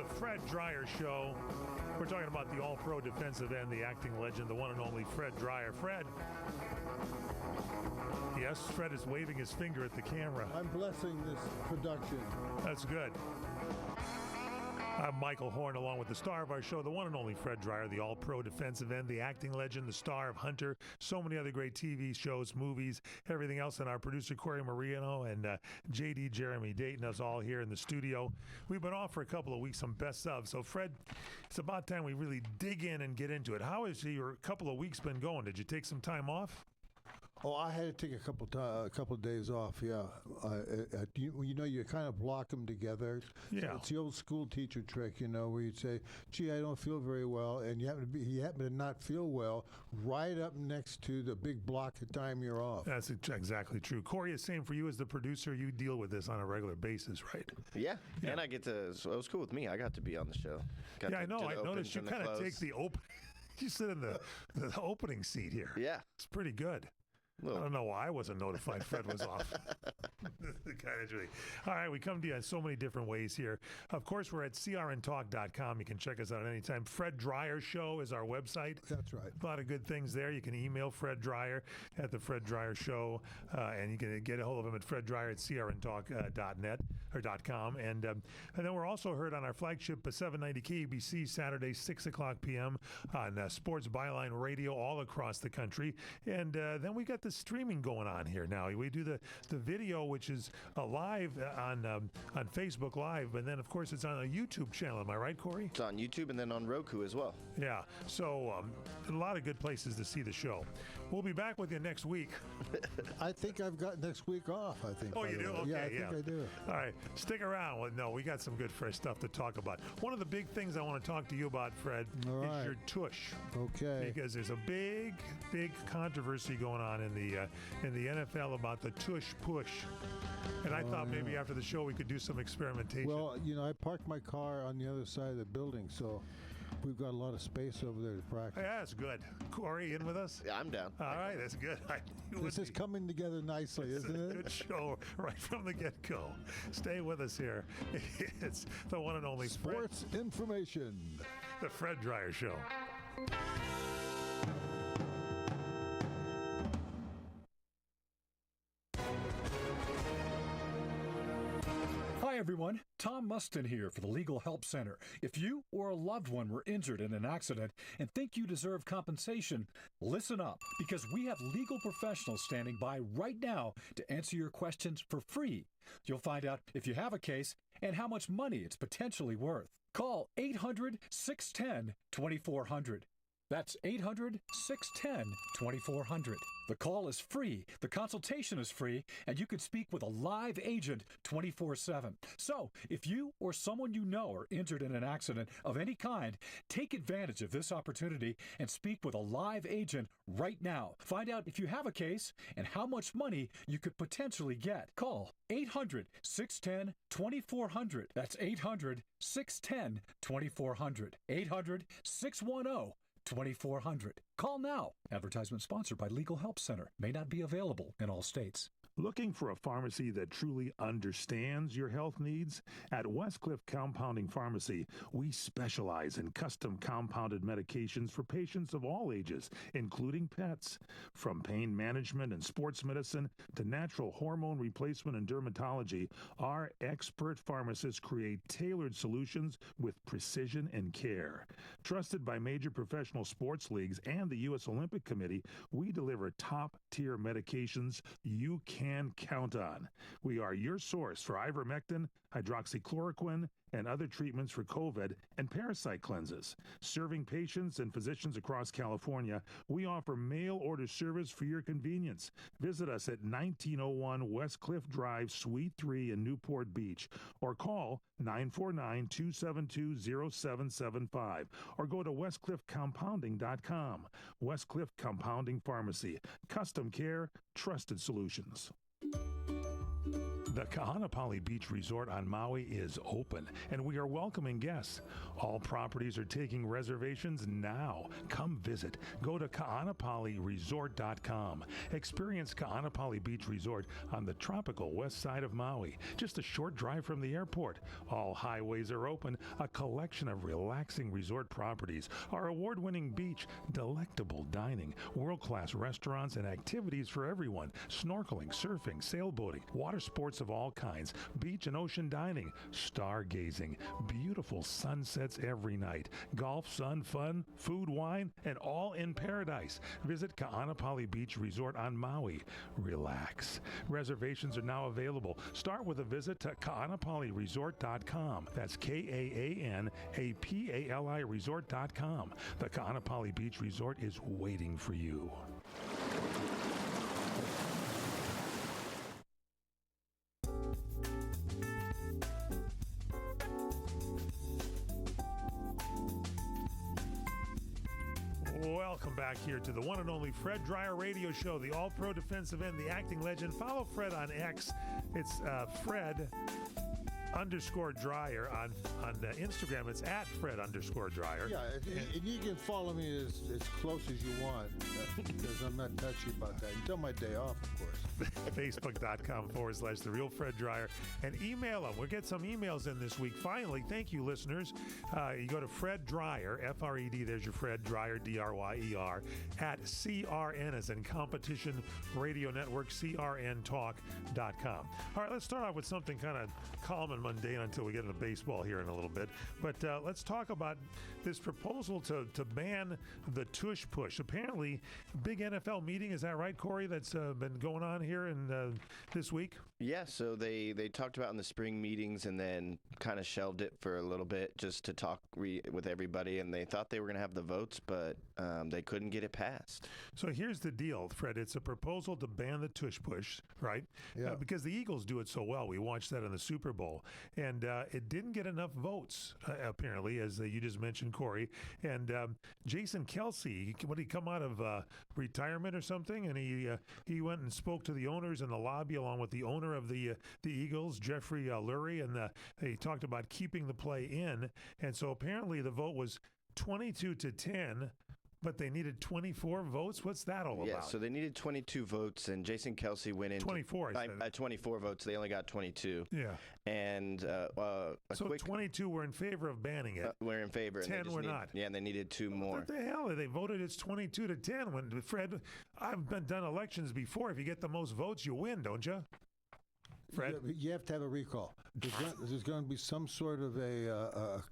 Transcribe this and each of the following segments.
the Fred Dryer Show. We're talking about the all-pro defensive end, the acting legend, the one and only Fred Dryer. Fred. Yes, Fred is waving his finger at the camera. I'm blessing this production. That's good. I'm Michael Horn, along with the star of our show, the one and only Fred Dryer, the all-pro defensive end, the acting legend, the star of Hunter, so many other great TV shows, movies, everything else, and our producer, Corey Marino, and J.D. Jeremy Dayton, us all here in the studio. We've been off for a couple of weeks, some best of. So, Fred, it's about time we really dig in and get into it. How has your couple of weeks been going? Did you take some time off? Oh, I had to take a couple of days off. Yeah, you kind of block them together. Yeah, so it's the old school teacher trick, where you'd say, "Gee, I don't feel very well," and you happen to not feel well right up next to the big block of time you're off. That's exactly true. Corey, the same for you as the producer. You deal with this on a regular basis, right? Yeah. And I get to. So it was cool with me. I got to be on the show. I know. I noticed you kind of take the open. You sit in the opening seat here. Yeah, it's pretty good. I don't know why I wasn't notified Fred was off. All right, we come to you in so many different ways here. Of course, we're at crntalk.com. You can check us out at any time. Fred Dryer Show is our website. That's right. A lot of good things there. You can email Fred Dryer at the Fred Dryer Show, and you can get a hold of him at freddryer at crntalk.net or .com. And then we're also heard on our flagship 790 KBC Saturday, 6 o'clock p.m. on Sports Byline Radio all across the country. And then we got the streaming going on here now. We do the video, which is live on Facebook Live, and then of course it's on a YouTube channel. Am I right, Corey? It's on YouTube and then on Roku as well. Yeah, so a lot of good places to see the show. We'll be back with you next week. I think I've got next week off. I think. Oh, you do? Okay, I think I do. All right, stick around. Well, no, we got some good fresh stuff to talk about. One of the big things I want to talk to you about, Fred, is your Tush. Okay. Because there's a big controversy going on in the NFL about the Tush push. And I thought maybe after the show we could do some experimentation. Well, I parked my car on the other side of the building, so we've got a lot of space over there to practice. Yeah, that's good. Corey, in with us? Yeah, I'm down. All right, that's good. This is coming together nicely, isn't it? Good show right from the get-go. Stay with us here. It's the one and only Sports Information. The Fred Dryer Show. Hi, everyone. Tom Mustin here for the Legal Help Center. If you or a loved one were injured in an accident and think you deserve compensation, listen up, because we have legal professionals standing by right now to answer your questions for free. You'll find out if you have a case and how much money it's potentially worth. Call 800-610-2400. That's 800-610-2400. The call is free, the consultation is free, and you can speak with a live agent 24/7. So, if you or someone you know are injured in an accident of any kind, take advantage of this opportunity and speak with a live agent right now. Find out if you have a case and how much money you could potentially get. Call 800-610-2400. That's 800-610-2400. 800-610-2400. Call now. Advertisement sponsored by Legal Help Center. May not be available in all states. Looking for a pharmacy that truly understands your health needs? At Westcliff Compounding Pharmacy, we specialize in custom compounded medications for patients of all ages, including pets. From pain management and sports medicine to natural hormone replacement and dermatology, our expert pharmacists create tailored solutions with precision and care. Trusted by major professional sports leagues and the U.S. Olympic Committee, we deliver top-tier medications you can count on. We are your source for ivermectin, hydroxychloroquine, and other treatments for COVID and parasite cleanses. Serving patients and physicians across California, we offer mail order service for your convenience. Visit us at 1901 West Cliff Drive, Suite 3 in Newport Beach, or call 949-272-0775, or go to westcliffcompounding.com. Westcliff Compounding Pharmacy. Custom care, trusted solutions. The Ka'anapali Beach Resort on Maui is open, and we are welcoming guests. All properties are taking reservations now. Come visit. Go to ka'anapaliresort.com. Experience Ka'anapali Beach Resort on the tropical west side of Maui, just a short drive from the airport. All highways are open, a collection of relaxing resort properties, our award-winning beach, delectable dining, world-class restaurants, and activities for everyone. Snorkeling, surfing, sailboating, water sports of all kinds, beach and ocean dining, stargazing, beautiful sunsets every night, golf, sun, fun, food, wine, and all in paradise. Visit Ka'anapali Beach Resort on Maui. Relax. Reservations are now available. Start with a visit to ka'anapaliresort.com. That's KAANAPALI resort.com. The Ka'anapali Beach Resort is waiting for you. Welcome back here to the one and only Fred Dryer Radio Show, the all-pro defensive end, the acting legend. Follow Fred on X. It's Fred_Dryer on Instagram. It's at Fred_Dryer. Yeah, and you can follow me as close as you want because I'm not touchy about that until my day off, of course. Facebook.com/The Real Fred Dryer. And email them. We'll get some emails in this week. Finally, thank you, listeners. You go to Fred Dryer, F-R-E-D, there's your Fred Dryer, D-R-Y-E-R, at CRN as in Competition Radio Network, CRNtalk.com. All right, let's start off with something kind of calm and mundane until we get into baseball here in a little bit. But let's talk about this proposal to ban the Tush push. Apparently, big NFL meeting, is that right, Corey, that's been going on here in this week? Yeah, so they talked about in the spring meetings and then kind of shelved it for a little bit just to talk with everybody, and they thought they were going to have the votes, but they couldn't get it passed. So here's the deal, Fred. It's a proposal to ban the Tush push, right? Yeah. Because the Eagles do it so well. We watched that in the Super Bowl. And it didn't get enough votes, apparently, as you just mentioned, Corey. And Jason Kelsey, what did he come out of retirement or something? And he went and spoke to the owners in the lobby along with the owner of the Eagles, Jeffrey Lurie, and they talked about keeping the play in. And so apparently the vote was 22-10. But they needed 24 votes? What's that all about? Yeah, so they needed 22 votes, and Jason Kelsey went in 24, 24 votes. They only got 22. Yeah. And so 22 were in favor of banning it. We're in favor. 10 were not. Yeah, and they needed 2 more. What the hell? They voted it's 22-10. When Fred, I've done elections before. If you get the most votes, you win, don't you? Fred? You have to have a recall. There's going to be some sort of a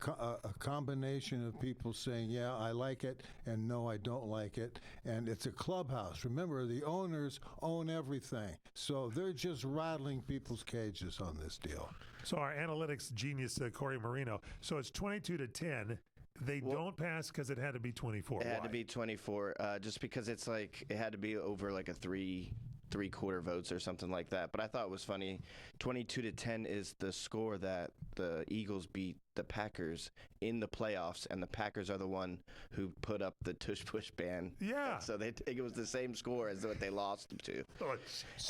combination of people saying, yeah, I like it, and no, I don't like it. And it's a clubhouse. Remember, the owners own everything. So they're just rattling people's cages on this deal. So our analytics genius, Corey Marino, so it's 22-10. They don't pass because it had to be 24. It had to be 24, just because it's like it had to be over like a three-quarter votes or something like that. But I thought it was funny. 22-10 is the score that the Eagles beat the Packers in the playoffs, and the Packers are the one who put up the tush push ban. Yeah. So it was the same score as what they lost to.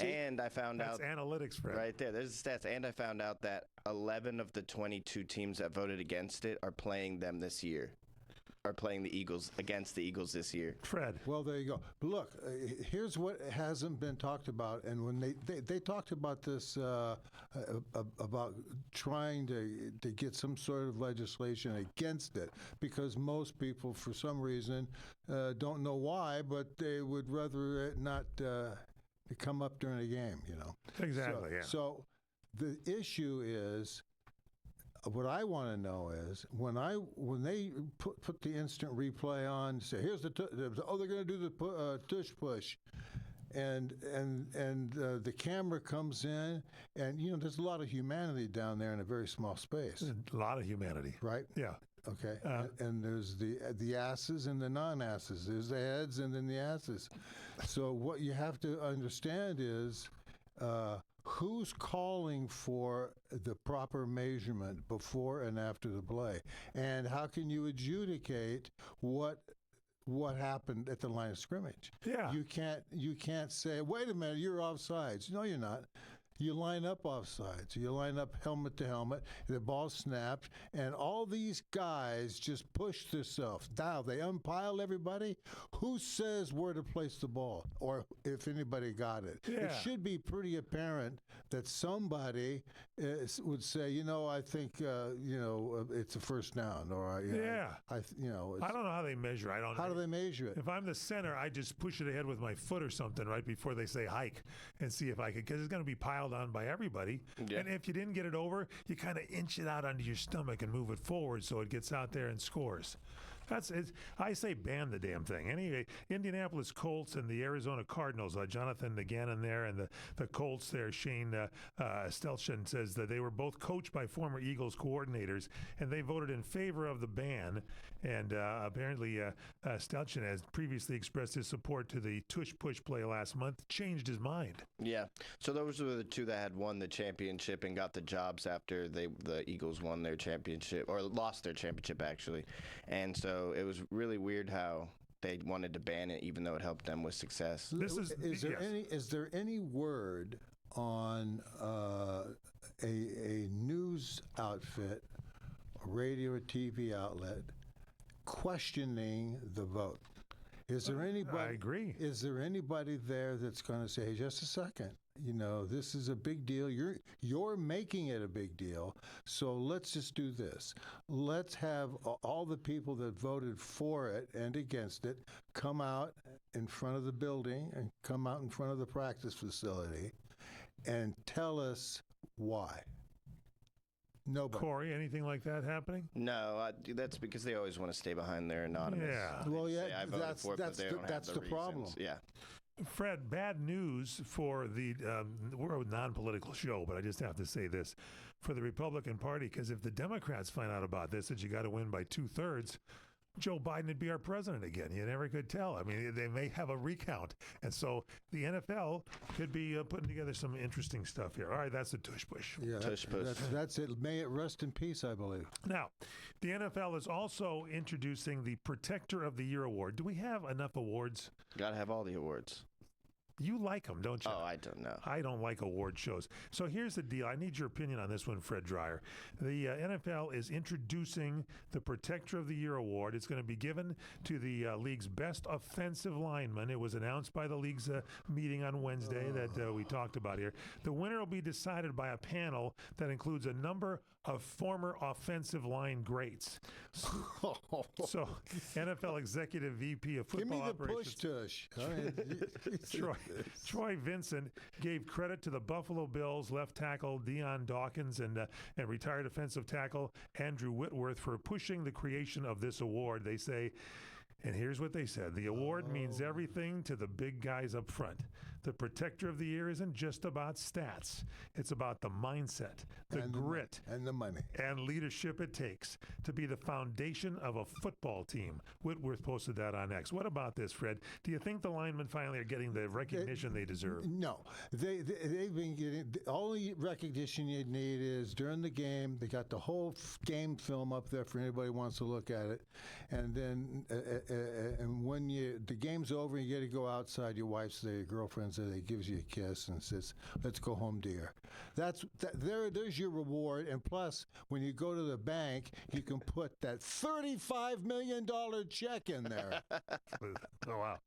And I found out that's analytics, Fred. Right there. There's the stats. And I found out that 11 of the 22 teams that voted against it are playing them this year. Are playing the Eagles against the Eagles this year. Fred. Well, there you go. But look, here's what hasn't been talked about, and when they talked about this about trying to get some sort of legislation against it, because most people, for some reason, don't know why, but they would rather it not come up during a game. You know. Exactly. So the issue is. What I want to know is when they put the instant replay on, say here's they're going to do the tush push, and the camera comes in, and there's a lot of humanity down there in a very small space. A lot of humanity, right? Yeah. Okay. And there's the asses and the non-asses. There's the heads and then the asses. So what you have to understand is. Who's calling for the proper measurement before and after the play, and how can you adjudicate what happened at the line of scrimmage? Yeah, you can't say, wait a minute, you're offsides. No, you're not. You line up off sides. You line up helmet to helmet. The ball snapped, and all these guys just pushed themselves. Now they umpile everybody. Who says where to place the ball, or if anybody got it? Yeah. It should be pretty apparent that somebody would say, I think, it's a first down, or Yeah. I don't know how they measure. I don't. How do they measure it? If I'm the center, I just push it ahead with my foot or something right before they say hike, and see if I could, because it's going to be piled on by everybody. Yeah. And if you didn't get it over, you kind of inch it out onto your stomach and move it forward so it gets out there and scores. I say ban the damn thing. Anyway, Indianapolis Colts and the Arizona Cardinals, Jonathan Gannon there, and the Colts there, Shane Stelchen, says that they were both coached by former Eagles coordinators, and they voted in favor of the ban. And apparently Stelchen has previously expressed his support to the Tush push play last month, changed his mind. Yeah. So those were the two that had won the championship and got the jobs after the Eagles won their championship, or lost their championship, actually. And so it was really weird how they wanted to ban it, even though it helped them with success. Is there any word on a news outfit, a radio or TV outlet, questioning the vote? Is there anybody? I agree. Is there anybody there that's going to say, "Hey, just a second, this is a big deal. You're making it a big deal. So let's just do this. Let's have all the people that voted for it and against it come out in front of the building and come out in front of the practice facility and tell us why." Nobody. Corey, anything like that happening? No, that's because they always want to stay behind their anonymous. Yeah. Well, They yeah, say, I voted for it, but they don't have that's the problem. reasons. Yeah. Fred, bad news for we're a non-political show, but I just have to say this, for the Republican Party, because if the Democrats find out about this, that you got to win by 2/3, Joe Biden would be our president again. You never could tell. I mean, they may have a recount. And so the NFL could be putting together some interesting stuff here. All right, that's the tush push. Yeah, Tush push. that's it. May it rest in peace, I believe. Now, the NFL is also introducing the Protector of the Year award. Do we have enough awards? Got to have all the awards. You like them, don't you? Oh, I don't know. I don't like award shows. So here's the deal. I need your opinion on this one, Fred Dreyer. The NFL is introducing the Protector of the Year award. It's going to be given to the league's best offensive lineman. It was announced by the league's meeting on Wednesday that we talked about here. The winner will be decided by a panel that includes a number of former offensive line greats. So NFL Executive VP of Football Give me the Operations. push, Tush. Troy Vincent gave credit to the Buffalo Bills left tackle Deion Dawkins and retired offensive tackle Andrew Whitworth for pushing the creation of this award. They say, and here's what they said: the award means everything to the big guys up front. The Protector of the Year isn't just about stats. It's about the mindset, the grit, and the money, and leadership it takes to be the foundation of a football team. Whitworth posted that on X. What about this, Fred? Do you think the linemen finally are getting the recognition they deserve? No. They've been getting, the only recognition you need is during the game. They got the whole game film up there for anybody who wants to look at it. And then and when the game's over and you get to go outside, your wife's there, your girlfriend's there, they gives you a kiss and says, "Let's go home, dear." There's your reward. And plus, when you go to the bank, you can put that $35 million check in there. Oh, wow.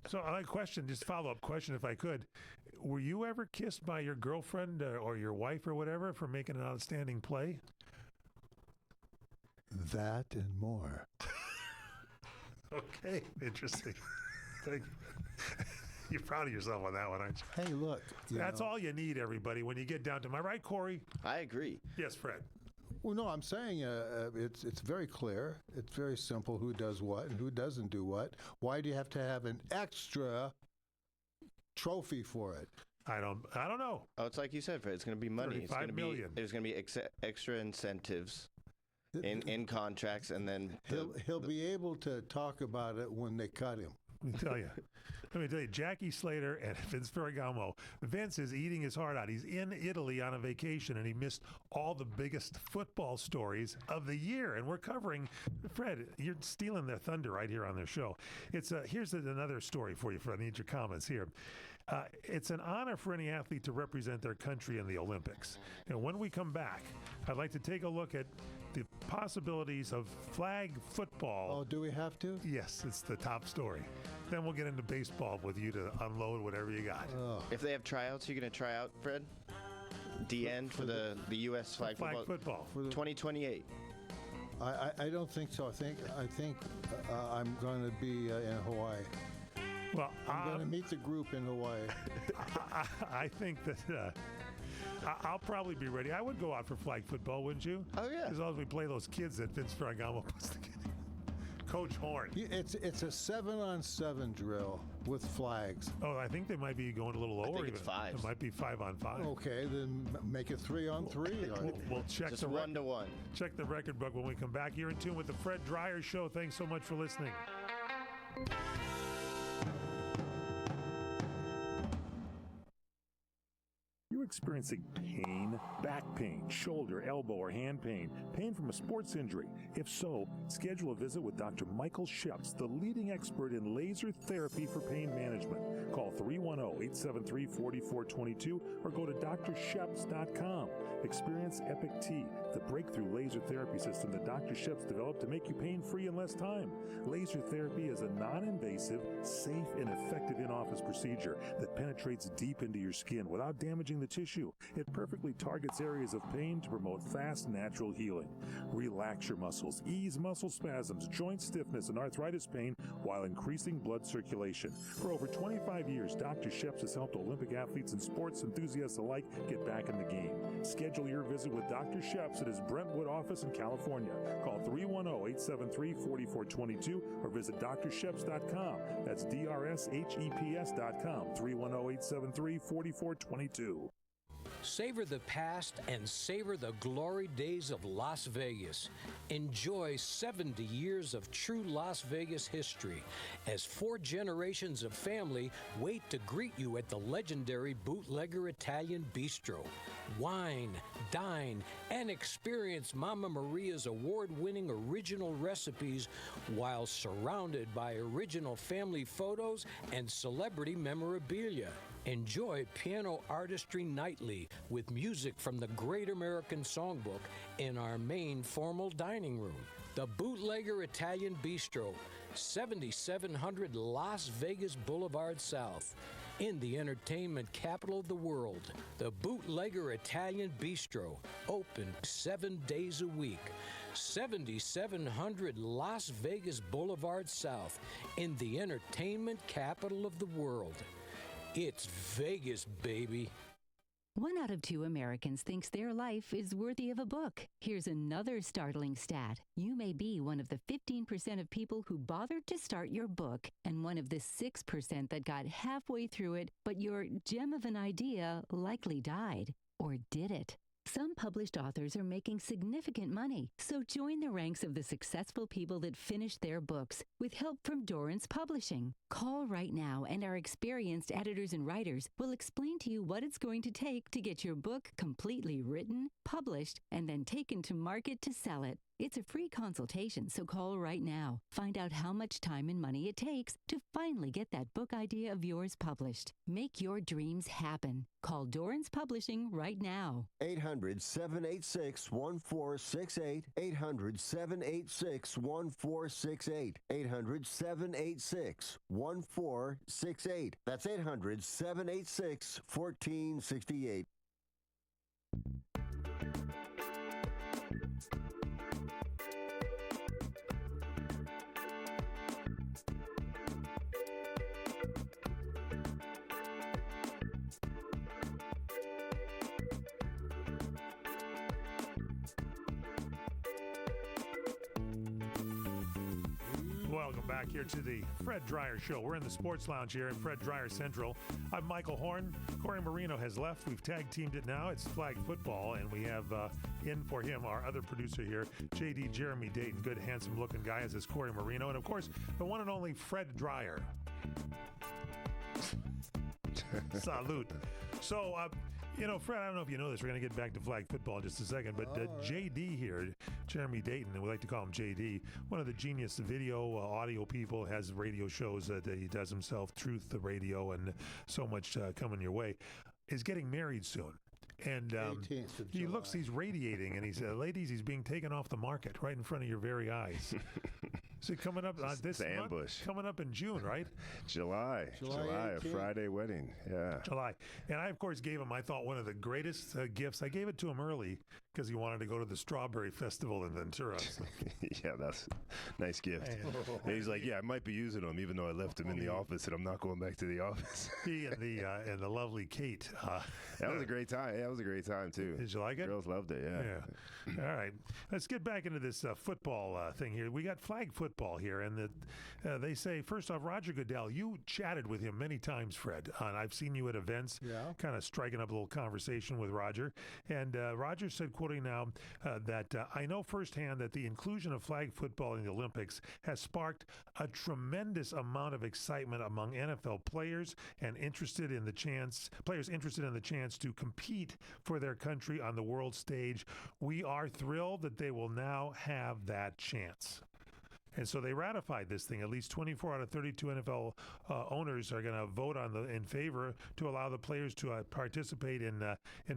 So a question, just follow-up question if I could. Were you ever kissed by your girlfriend or your wife or whatever for making an outstanding play? That and more. Okay, interesting. Thank you. You're proud of yourself on that one, aren't you? Hey, look. That's all you need, everybody, when you get down to, am I right, Corey? I agree. Yes, Fred. Well, no, I'm saying it's very clear. It's very simple who does what and who doesn't do what. Why do you have to have an extra trophy for it? I don't know. Oh, it's like you said, Fred. It's going to be money. It's going to be there's going to be extra incentives in contracts, and then he'll be able to talk about it when they cut him. Let me tell you, Jackie Slater and Vince Ferragamo. Vince is eating his heart out. He's in Italy on a vacation, and he missed all the biggest football stories of the year. And we're covering, Fred, you're stealing their thunder right here on their show. Here's another story for you, Fred. I need your comments here. It's an honor for any athlete to represent their country in the Olympics. And when we come back, I'd like to take a look at the possibilities of flag football. Oh, do we have to? Yes, it's the top story. Then we'll get into baseball with you to unload whatever you got. Oh. If they have tryouts, you're going to try out, Fred? DN for the U.S. flag football. 2028. I don't think so. I think I'm going to be in Hawaii. Well, I'm going to meet the group in Hawaii. I think that I'll probably be ready. I would go out for flag football, wouldn't you? Oh, yeah. As long as we play those kids that Vince Ferragamo puts together. Coach Horn. It's a 7-on-7 drill with flags. Oh, I think they might be going a little lower. I think even. it's 5. It might be 5-on-5. Okay, then make it 3-on-3. We'll check Just the 1-to-1. Check the record book when we come back. You're in tune with the Fred Dreyer Show. Thanks so much for listening. You're experiencing pain, back pain, shoulder, elbow, or hand pain, pain from a sports injury. If so, schedule a visit with Dr. Michael Sheps, the leading expert in laser therapy for pain management. Call 310-873-4422 or go to drsheps.com. Experience Epic T, the breakthrough laser therapy system that Dr. Sheps developed to make you pain-free in less time. Laser therapy is a non-invasive, safe, and effective in-office procedure that penetrates deep into your skin without damaging the tissue. It perfectly targets areas of pain to promote fast, natural healing. Relax your muscles, ease muscle spasms, joint stiffness, and arthritis pain while increasing blood circulation. For over 25 years, Dr. Sheps has helped Olympic athletes and sports enthusiasts alike get back in the game. Schedule your visit with Dr. Sheps at his Brentwood office in California. Call 310-873-4422 or visit drsheps.com. That's DRSHEPS.com. 310-873-4422. Savor the past and savor the glory days of Las Vegas. Enjoy 70 years of true Las Vegas history as 4 generations of family wait to greet you at the legendary Bootlegger Italian Bistro. Wine, dine, and experience Mama Maria's award-winning original recipes while surrounded by original family photos and celebrity memorabilia. Enjoy piano artistry nightly with music from the Great American Songbook in our main formal dining room. The Bootlegger Italian Bistro, 7700 Las Vegas Boulevard South. In the entertainment capital of the world, the Bootlegger Italian Bistro, open 7 days a week. 7700 Las Vegas Boulevard South, in the entertainment capital of the world. It's Vegas, baby. 1 out of 2 Americans thinks their life is worthy of a book. Here's another startling stat. You may be one of the 15% of people who bothered to start your book and one of the 6% that got halfway through it, but your gem of an idea likely died. Or did it? Some published authors are making significant money, so join the ranks of the successful people that finished their books with help from Dorrance Publishing. Call right now and our experienced editors and writers will explain to you what it's going to take to get your book completely written, published, and then taken to market to sell it. It's a free consultation, so call right now. Find out how much time and money it takes to finally get that book idea of yours published. Make your dreams happen. Call Dorrance Publishing right now. 800-786-1468. 800-786-1468. 800-786-1468. That's 800-786-1468. Welcome back here to the Fred Dreyer Show. We're in the Sports Lounge here in Fred Dreyer Central. I'm Michael Horn. Corey Marino has left. We've tag teamed it now. It's flag football, and we have in for him our other producer here, JD Jeremy Dayton. Good, handsome-looking guy, as is Corey Marino. And, of course, the one and only Fred Dreyer. Salute. So, You know, Fred, I don't know if you know this. We're going to get back to flag football in just a second. But JD here, Jeremy Dayton, and we like to call him JD, one of the genius video, audio people, has radio shows that he does himself, Truth the Radio, and so much coming your way, is getting married soon. And he looks, he's radiating, and he said, ladies, he's being taken off the market right in front of your very eyes. So coming up this month, ambush. Coming up in June, right? July, a Friday wedding. Yeah. July. And I, of course, gave him, I thought, one of the greatest gifts. I gave it to him early because he wanted to go to the Strawberry Festival in Ventura. So. Yeah, that's a nice gift. And he's like, yeah, I might be using them, even though I left him in the office, and I'm not going back to the office. He and the lovely Kate. That was a great time. Yeah, that was a great time, too. Did you like it? Girls loved it, yeah. All right. Let's get back into this football thing here. We got flag football here, and they say, first off, Roger Goodell, you chatted with him many times, Fred, and I've seen you at events, kind of striking up a little conversation with Roger. And Roger said, quoting now, that I know firsthand that the inclusion of flag football in the Olympics has sparked a tremendous amount of excitement among NFL players and interested in the chance to compete for their country on the world stage. We are thrilled that they will now have that chance. And so they ratified this thing. At least 24 out of 32 NFL owners are going to vote in favor to allow the players to participate in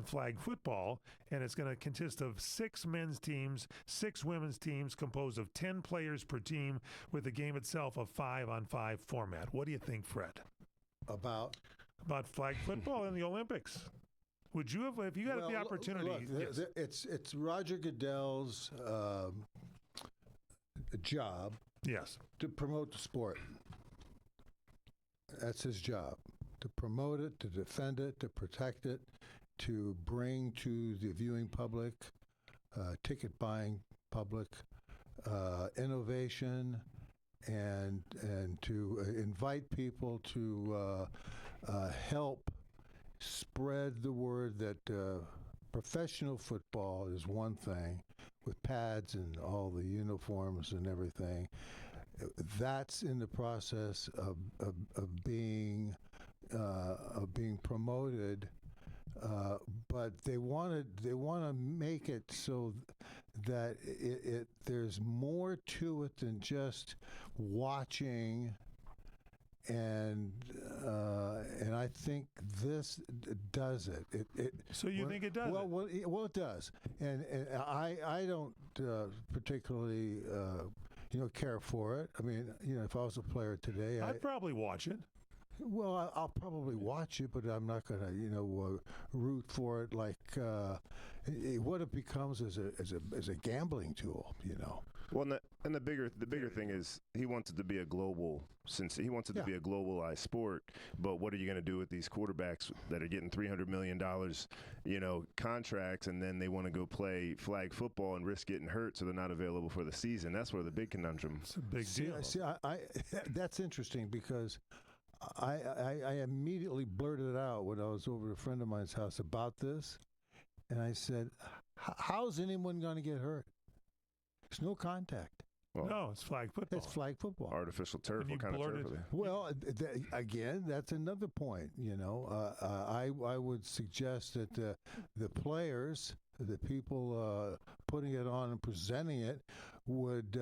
flag football. And it's going to consist of 6 men's teams, 6 women's teams, composed of 10 players per team, with the game itself a 5-on-5 format. What do you think, Fred? About flag football in the Olympics? Would you have, if you had the opportunity? Look, yes. It's Roger Goodell's job, yes, to promote the sport. That's his job, to promote it, to defend it, to protect it, to bring to the viewing public, ticket buying public, innovation, and to invite people to help spread the word that professional football is one thing, with pads and all the uniforms and everything. That's in the process of being promoted, but they want to make it so that there's more to it than just watching. And I think this does it. So you think it does? Well, it does. And I don't particularly care for it. I mean, if I was a player today, I'd probably watch it. Well, I'll probably watch it, but I'm not going to root for it like what it becomes as a gambling tool. Well, and the bigger thing is he wants it to be a global, to be a globalized sport. But what are you going to do with these quarterbacks that are getting $300 million, contracts, and then they want to go play flag football and risk getting hurt, so they're not available for the season? That's where the big conundrum. It's a big deal. See, that's interesting because I immediately blurted out when I was over at a friend of mine's house about this, and I said, "How's anyone going to get hurt? There's no contact." Well, no, it's flag football. It's flag football. Artificial turf. What kind of turf are they? Well, again, that's another point. I would suggest that the players, the people putting it on and presenting it, would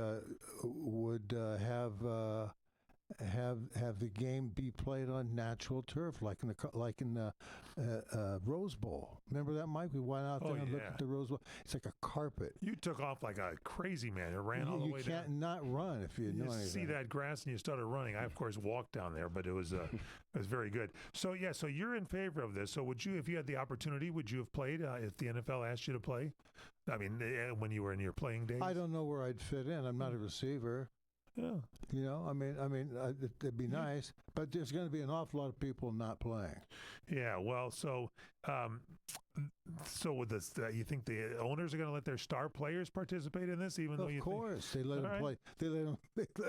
have the game be played on natural turf, like in the Rose Bowl. Remember that, Mike? We went out there and looked at the Rose Bowl. It's like a carpet. You took off like a crazy man. You ran all the way down. You can't not run if you know anything. See that grass and you started running. I, of course, walked down there, but it was very good. So, so you're in favor of this. So would you, if you had the opportunity, would you have played if the NFL asked you to play? I mean, when you were in your playing days? I don't know where I'd fit in. I'm not a receiver. Yeah. I mean, it'd be nice, but there's going to be an awful lot of people not playing. Yeah. Well, so with this, you think the owners are going to let their star players participate in this, even though you think? Of course, they let them play. They let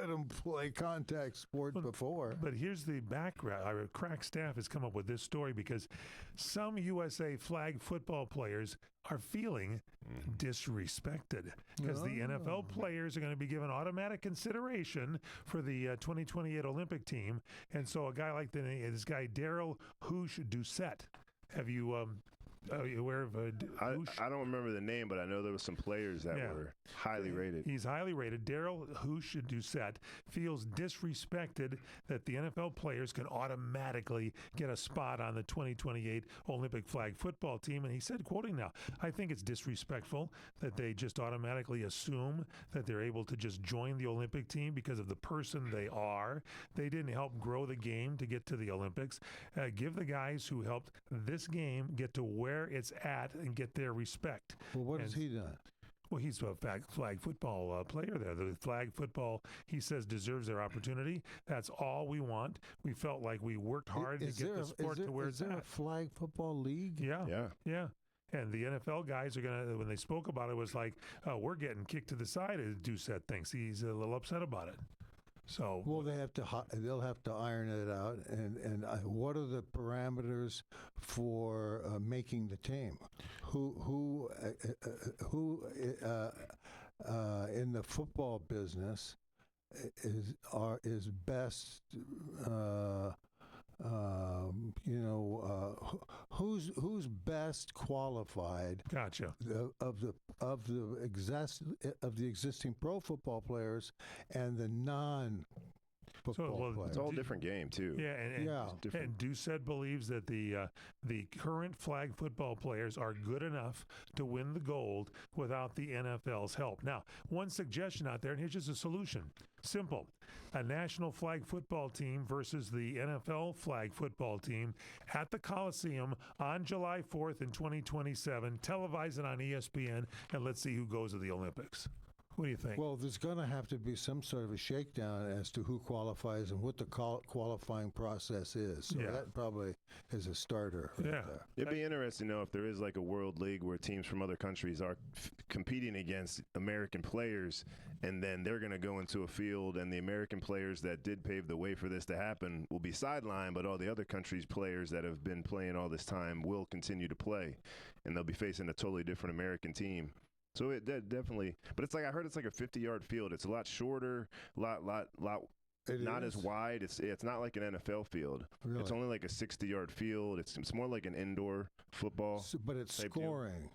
them play contact sport before. But here's the background. Our crack staff has come up with this story because some USA flag football players are feeling disrespected because the NFL players are going to be given automatic consideration for the 2028 Olympic team. And so a guy like this guy, Daryl Hoosh Doucette, have you you aware of Tush? I don't remember the name, but I know there was some players that were highly rated. He's highly rated. Daryl Doucette feels disrespected that the NFL players can automatically get a spot on the 2028 Olympic flag football team. And he said, quoting now, "I think it's disrespectful that they just automatically assume that they're able to just join the Olympic team because of the person they are. They didn't help grow the game to get to the Olympics. Give the guys who helped this game get to where it's at and get their respect." Well, what has he done? Well, he's a flag football player there. The flag football, he says, deserves their opportunity. That's all we want. We felt like we worked hard to get the sport to where it's at. Is there a flag football league? Yeah. And the NFL guys are going to, when they spoke about it, was like, we're getting kicked to the side, as Doucette thinks. He's a little upset about it. So, well, they'll have to iron it out. And what are the parameters for making the team? Who in the football business is best? Who's best qualified? Gotcha. Of the existing pro football players and the non-football players. It's all different game too. Yeah, and Doucette believes that the current flag football players are good enough to win the gold without the NFL's help. Now, one suggestion out there, and here's just a solution. Simple. A national flag football team versus the NFL flag football team at the Coliseum on July 4th in 2027. Televise it on ESPN, and let's see who goes to the Olympics. What do you think? Well, there's going to have to be some sort of a shakedown as to who qualifies and what the qualifying process is. So that probably is a starter right there. It'd be interesting to know if there is like a world league where teams from other countries are competing against American players, and then they're going to go into a field, and the American players that did pave the way for this to happen will be sidelined, but all the other countries' players that have been playing all this time will continue to play, and they'll be facing a totally different American team. So it definitely, but it's like, I heard it's like a 50-yard field. It's a lot shorter, lot not as wide. It's not like an NFL field. Really? It's only like a 60-yard field. It's more like an indoor football. But it's scoring.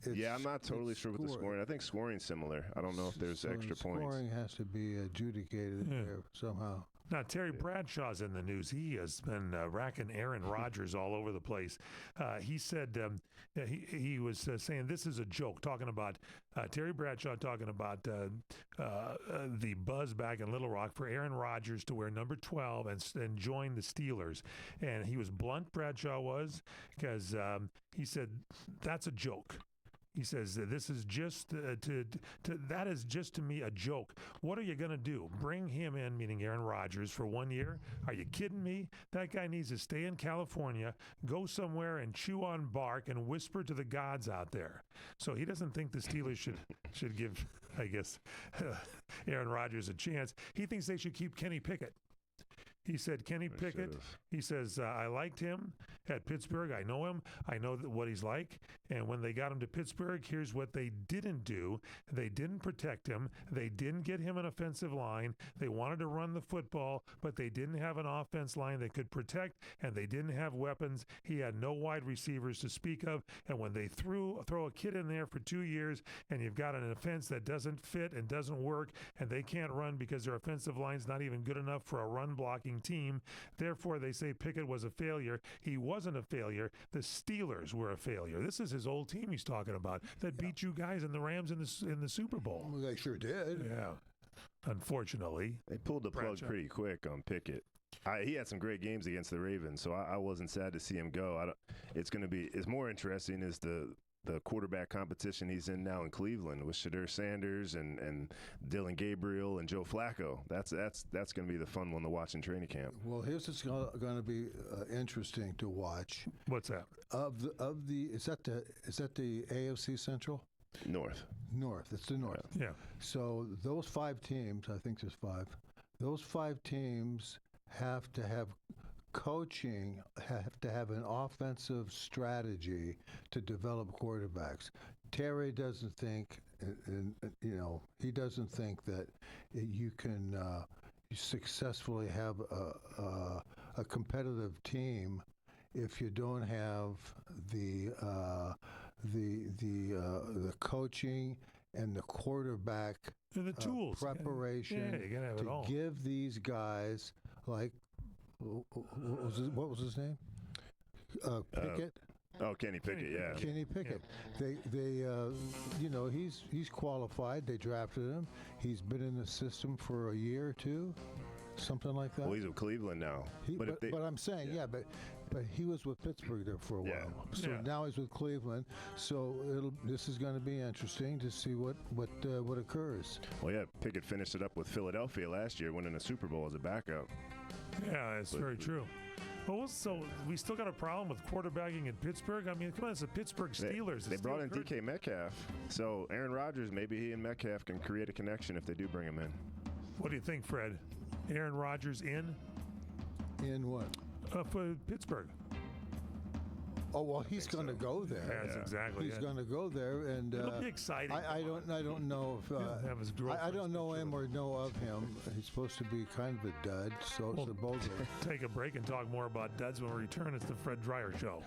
I'm not totally sure with the scoring. I think scoring's similar. I don't know if there's extra points. Scoring has to be adjudicated there somehow. Now, Terry Bradshaw's in the news. He has been racking Aaron Rodgers all over the place. He said he was saying this is a joke, talking about Terry Bradshaw talking about the buzz back in Little Rock for Aaron Rodgers to wear number 12 and join the Steelers. And he was blunt, Bradshaw was, because he said that's a joke. He says, this is just that is just to me a joke. What are you going to do? Bring him in, meaning Aaron Rodgers, for 1 year? Are you kidding me? That guy needs to stay in California, go somewhere and chew on bark and whisper to the gods out there. So he doesn't think the Steelers should give, I guess, Aaron Rodgers a chance. He thinks they should keep Kenny Pickett. He said, Kenny Pickett, he says, I liked him at Pittsburgh. I know him. I know what he's like. And when they got him to Pittsburgh, here's what they didn't do. They didn't protect him. They didn't get him an offensive line. They wanted to run the football, but they didn't have an offense line they could protect, and they didn't have weapons. He had no wide receivers to speak of. And when they throw a kid in there for 2 years, and you've got an offense that doesn't fit and doesn't work, and they can't run because their offensive line's not even good enough for a run-blocking team, therefore they say Pickett was a failure. He wasn't a failure. The Steelers were a failure. This is his old team he's talking about that beat you guys and the Rams in the Super Bowl. Well, they sure did. Yeah. Unfortunately. They pulled the plug pretty quick on Pickett. He had some great games against the Ravens, so I wasn't sad to see him go. It's more interesting is the quarterback competition he's in now in Cleveland with Shadur Sanders and Dylan Gabriel and Joe Flacco. That's going to be the fun one to watch in training camp. Well, here's what's going to be interesting to watch. What's that? Is that the AFC Central? North. It's the North. Yeah. So those 5 teams, I think there's 5. Those 5 teams have to have coaching, have to have an offensive strategy to develop quarterbacks. Terry doesn't think, he doesn't think that you can successfully have a competitive team if you don't have the coaching and the quarterback And the tools. preparation Yeah, you gotta have it to all. give these guys like what was his name? Pickett. Oh, Kenny Pickett, yeah. Kenny Pickett. They he's qualified. They drafted him. He's been in the system for a year or two, something like that. Well, he's with Cleveland now. But I'm saying, but he was with Pittsburgh there for a while. So now he's with Cleveland. So this is going to be interesting to see what occurs. Well, yeah, Pickett finished it up with Philadelphia last year, winning a Super Bowl as a backup. Yeah, that's very true. Well, so we still got a problem with quarterbacking in Pittsburgh? I mean, come on, it's the Pittsburgh Steelers. They brought in DK Metcalf. So Aaron Rodgers, maybe he and Metcalf can create a connection if they do bring him in. What do you think, Fred? Aaron Rodgers in? In what? For Pittsburgh. Oh well, he's going to go there. Yes, exactly. He's going to go there, and it'll be exciting. I don't know if I don't know him or know of him. He's supposed to be kind of a dud, so it's a bozo. Take a break and talk more about duds when we return. It's the Fred Dryer Show.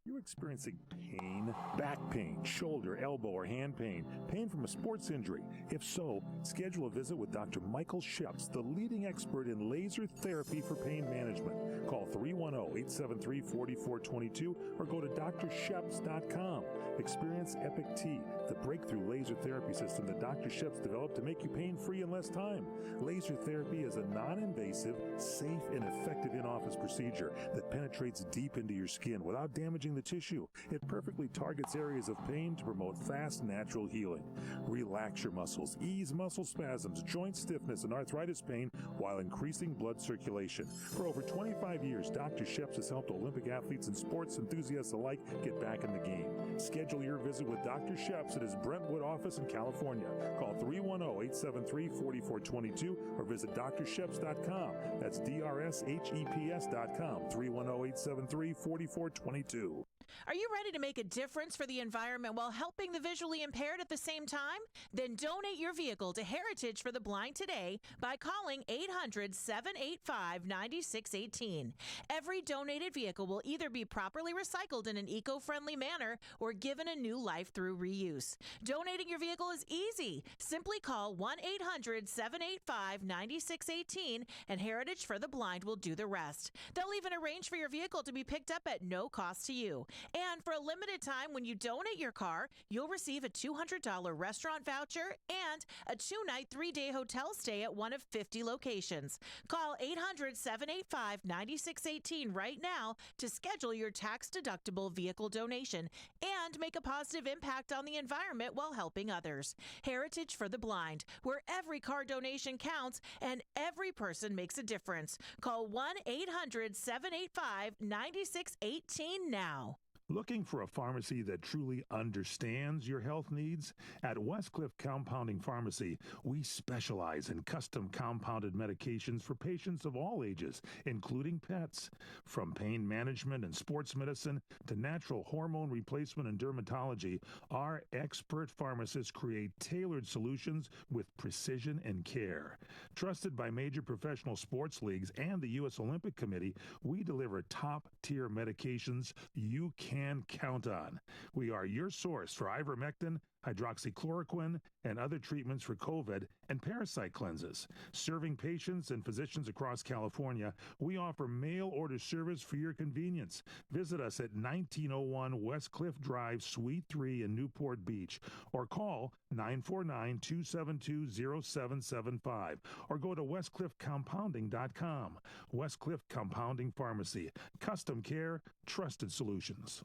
You're experiencing pain, back pain, shoulder, elbow, or hand pain, pain from a sports injury. If so, schedule a visit with Dr. Michael Sheps, the leading expert in laser therapy for pain management. Call 310-873-4422 or go to drsheps.com. Experience Epic T, the breakthrough laser therapy system that Dr. Sheps developed to make you pain-free in less time. Laser therapy is a non-invasive, safe, and effective in-office procedure that penetrates deep into your skin without damaging the tissue. It perfectly targets areas of pain to promote fast, natural healing. Relax your muscles, ease muscle spasms, joint stiffness, and arthritis pain while increasing blood circulation. For over 25 years, Dr. Sheps has helped Olympic athletes and sports enthusiasts alike get back in the game. Schedule your visit with Dr. Sheps at his Brentwood office in California. Call 310-873-4422 or visit drsheps.com. That's DRSHEPS.com. 310-873-4422. Are you ready to make a difference for the environment while helping the visually impaired at the same time? Then donate your vehicle to Heritage for the Blind today by calling 800-785-9618. Every donated vehicle will either be properly recycled in an eco-friendly manner or given a new life through reuse. Donating your vehicle is easy. Simply call 1-800-785-9618 and Heritage for the Blind will do the rest. They'll even arrange for your vehicle to be picked up at no cost to you. And for a limited time, when you donate your car, you'll receive a $200 restaurant voucher and a 2-night, 3-day hotel stay at one of 50 locations. Call 800-785-9618 right now to schedule your tax-deductible vehicle donation and make a positive impact on the environment while helping others. Heritage for the Blind, where every car donation counts and every person makes a difference. Call 1-800-785-9618 now. Looking for a pharmacy that truly understands your health needs? At Westcliff Compounding Pharmacy, we specialize in custom compounded medications for patients of all ages, including pets. From pain management and sports medicine to natural hormone replacement and dermatology, our expert pharmacists create tailored solutions with precision and care. Trusted by major professional sports leagues and the U.S. Olympic Committee, we deliver top-tier medications you can count on. We are your source for ivermectin, hydroxychloroquine, and other treatments for COVID and parasite cleanses. Serving patients and physicians across California, we offer mail order service for your convenience. Visit us at 1901 West Cliff Drive, Suite 3 in Newport Beach, or call 949-272-0775, or go to westcliffcompounding.com. Westcliff Compounding Pharmacy. Custom care, trusted solutions.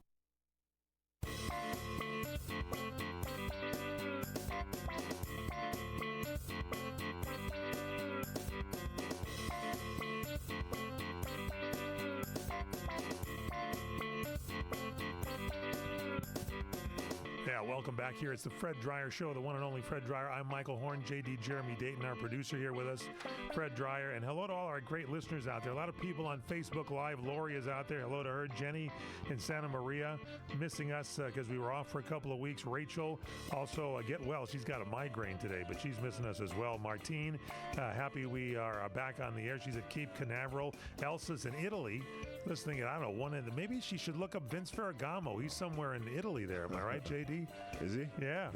Yeah, welcome back here. It's the Fred Dryer Show, the one and only Fred Dryer. I'm Michael Horn, J.D. Jeremy Dayton, our producer here with us, Fred Dryer. And hello to all our great listeners out there. A lot of people on Facebook Live. Lori is out there. Hello to her. Jenny in Santa Maria, missing us because we were off for a couple of weeks. Rachel, also get well. She's got a migraine today, but she's missing us as well. Martine, happy we are back on the air. She's at Cape Canaveral. Elsa's in Italy. listening. I don't know, one end. Maybe she should look up Vince Ferragamo. He's somewhere in Italy there. Am I right, JD? Is he? Yeah.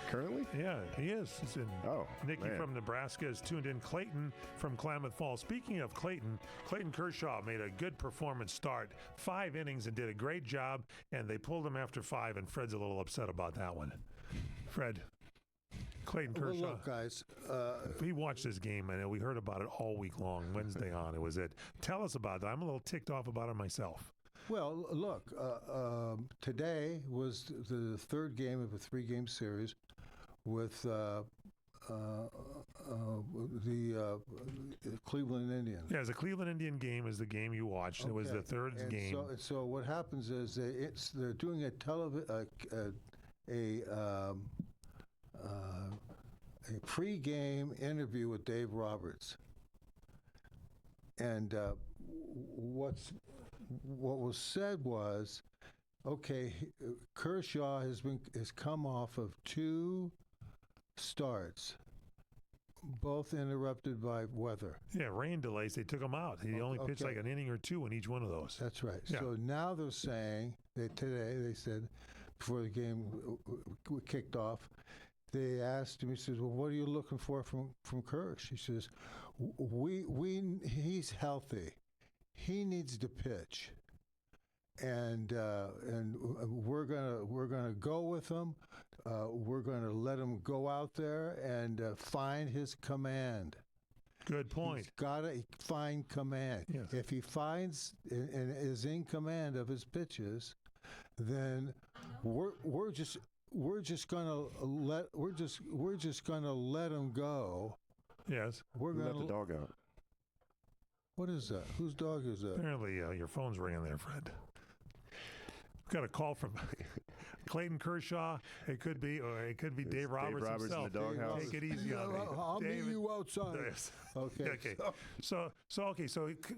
Currently? Yeah, he is. He's in. Oh, Nikki man. from Nebraska is tuned in. Clayton from Klamath Falls. Speaking of Clayton Kershaw made a good performance start. 5 innings and did a great job, and they pulled him after 5, and Fred's a little upset about that one. Fred, Clayton Kershaw. Well, look, guys. We watched this game, and we heard about it all week long. Wednesday on, it was it. Tell us about that. I'm a little ticked off about it myself. Well, look, today was the third game of a 3-game series with the Cleveland Indians. Yeah, the Cleveland Indian game is the game you watched. Okay. It was the third game. So what happens is they're doing a pre-game interview with Dave Roberts, and what was said was, okay, Kershaw has come off of 2 starts, both interrupted by weather. Yeah, rain delays. They took him out. He only pitched like an inning or 2 in each one of those. That's right. Yeah. So now they're saying that today, they said, before the game kicked off, they asked him, he says, well, what are you looking for from Kirsch? He says, he's healthy. He needs to pitch. And we're gonna go with him. We're gonna let him go out there and find his command. Good point. He's gotta find command. Yes. If he finds and is in command of his pitches, then we're just gonna let him go. Yes. We're gonna let the dog out. What is that? Whose dog is that? Apparently, your phone's ringing there, Fred. Got a call from Clayton Kershaw. It could be Dave Roberts himself. In the doghouse. Take it easy on me. I'll meet you outside. Yes. Okay. Okay. So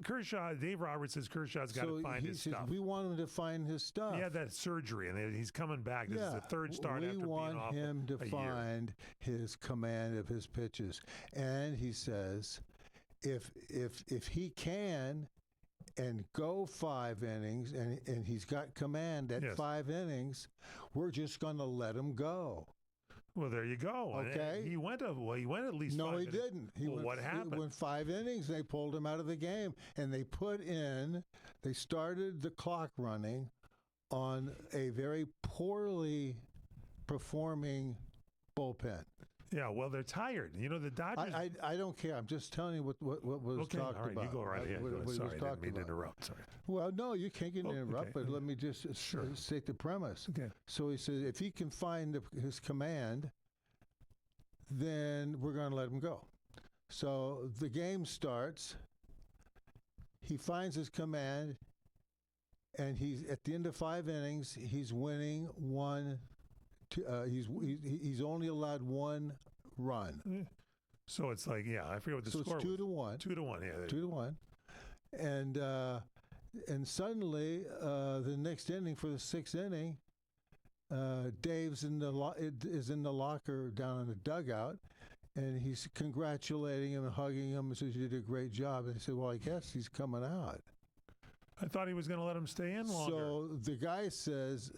Kershaw, Dave Roberts says Kershaw's got to find his stuff. We want him to find his stuff. He had that surgery, and he's coming back. This is the third start after being off We want him to find his command of his pitches, and he says, if he can and go 5 innings, and he's got command at 5 innings, we're just going to let him go. Well, there you go. Okay. He went at least 5 No, he innings. didn't. What happened? He went 5 innings. They pulled him out of the game, and they started the clock running on a very poorly performing bullpen. Yeah, well, they're tired. You know, the Dodgers. I don't care. I'm just telling you what was talked about. All right, you go right ahead. Sorry, I didn't mean to interrupt. Sorry. Well, no, you can't get interrupt, but let me just state the premise. Okay. So he says, if he can find his command, then we're going to let him go. So the game starts. He finds his command, and he's at the end of 5 innings. He's winning 1. He's only allowed 1 run. So it's like, I forget what the score was. 2-1. 2-1, yeah. 2-1. And suddenly, the next inning, for the 6th inning, Dave's is in the locker down in the dugout, and he's congratulating him and hugging him and says, you did a great job. And he said, well, I guess he's coming out. I thought he was going to let him stay in longer. So the guy says,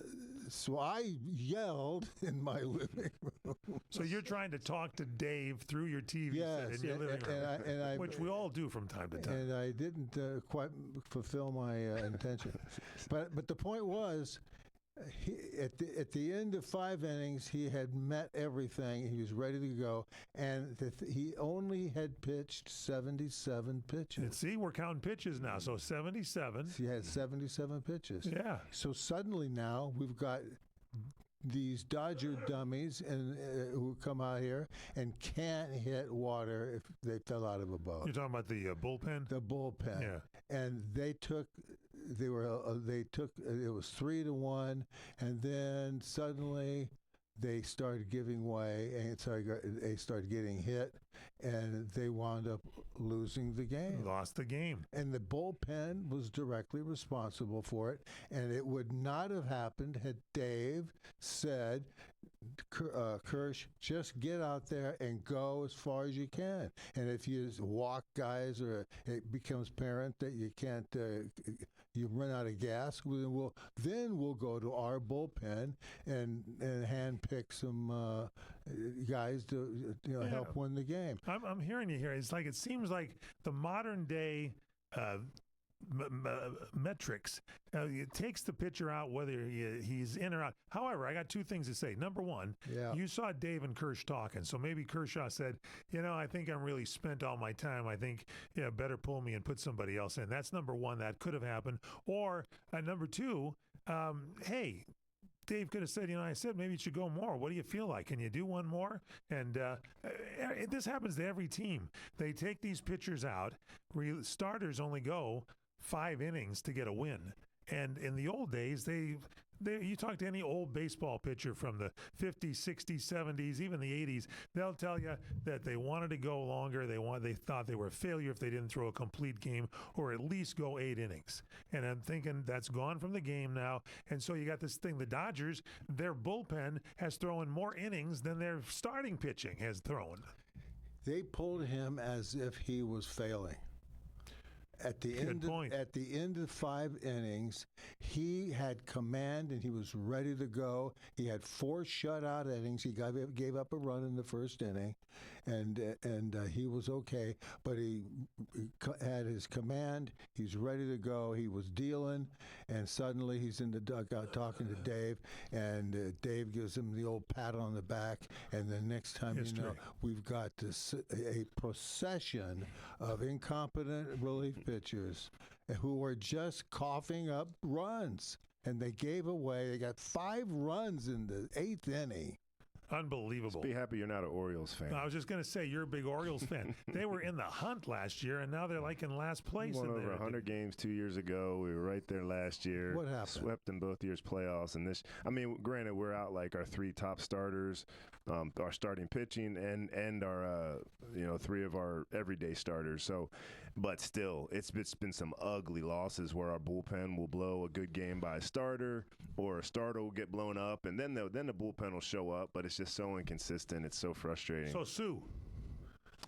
so I yelled in my living room. So you're trying to talk to Dave through your TV set in your living room, which we all do from time to time. And I didn't quite fulfill my intention. But the point was, at the end of 5 innings, he had met everything. He was ready to go, and he only had pitched 77 pitches. And see, we're counting pitches now, so 77. He had 77 pitches. Yeah. So suddenly now we've got these Dodger dummies who come out here and can't hit water if they fell out of a boat. You're talking about the bullpen? The bullpen. Yeah. And it was 3-1, and then suddenly they started giving way, and they started getting hit, and they wound up losing the game. Lost the game. And the bullpen was directly responsible for it, and it would not have happened had Dave said, Kirsch, just get out there and go as far as you can. And if you walk guys or it becomes apparent that you can't, you run out of gas, then we'll go to our bullpen and handpick some guys to help win the game. I'm hearing you here. It's like it seems like the modern day metrics. It takes the pitcher out whether he's in or out. However, I got two things to say. Number one, you saw Dave and Kirsch talking, so maybe Kershaw said, I think I'm really spent all my time. I think better pull me and put somebody else in. That's number one. That could have happened. Or number two, hey, Dave could have said, I said maybe you should go more. What do you feel like? Can you do one more? And this happens to every team. They take these pitchers out. Starters only go 5 innings to get a win. And in the old days, you talk to any old baseball pitcher from the 50s, 60s, 70s, even the 80s, they'll tell you that they wanted to go longer. They thought they were a failure if they didn't throw a complete game or at least go 8 innings. And I'm thinking that's gone from the game now. And so you got this thing, the Dodgers, their bullpen has thrown more innings than their starting pitching has thrown. They pulled him as if he was failing. At the end of 5 innings, he had command and he was ready to go. He had 4 shutout innings. He gave up a run in the first inning, and he was okay. But he had his command. He's ready to go. He was dealing, and suddenly he's in the dugout talking to Dave, and Dave gives him the old pat on the back. And the next time we've got a procession of incompetent relief pitchers who were just coughing up runs, and they got 5 runs in the 8th inning. Unbelievable. Just be happy you're not an Orioles fan. No, I was just going to say, you're a big Orioles fan. They were in the hunt last year, and now they're like in last place. We won over 100 games 2 years ago. We were right there last year. What happened? Swept in both years' playoffs. And granted, we're out like our 3 top starters, our starting pitching, and our 3 of our everyday starters. So, but still, it's been some ugly losses where our bullpen will blow a good game by a starter, or a starter will get blown up, and then the bullpen will show up. But it's just so inconsistent. It's so frustrating. So, Sue.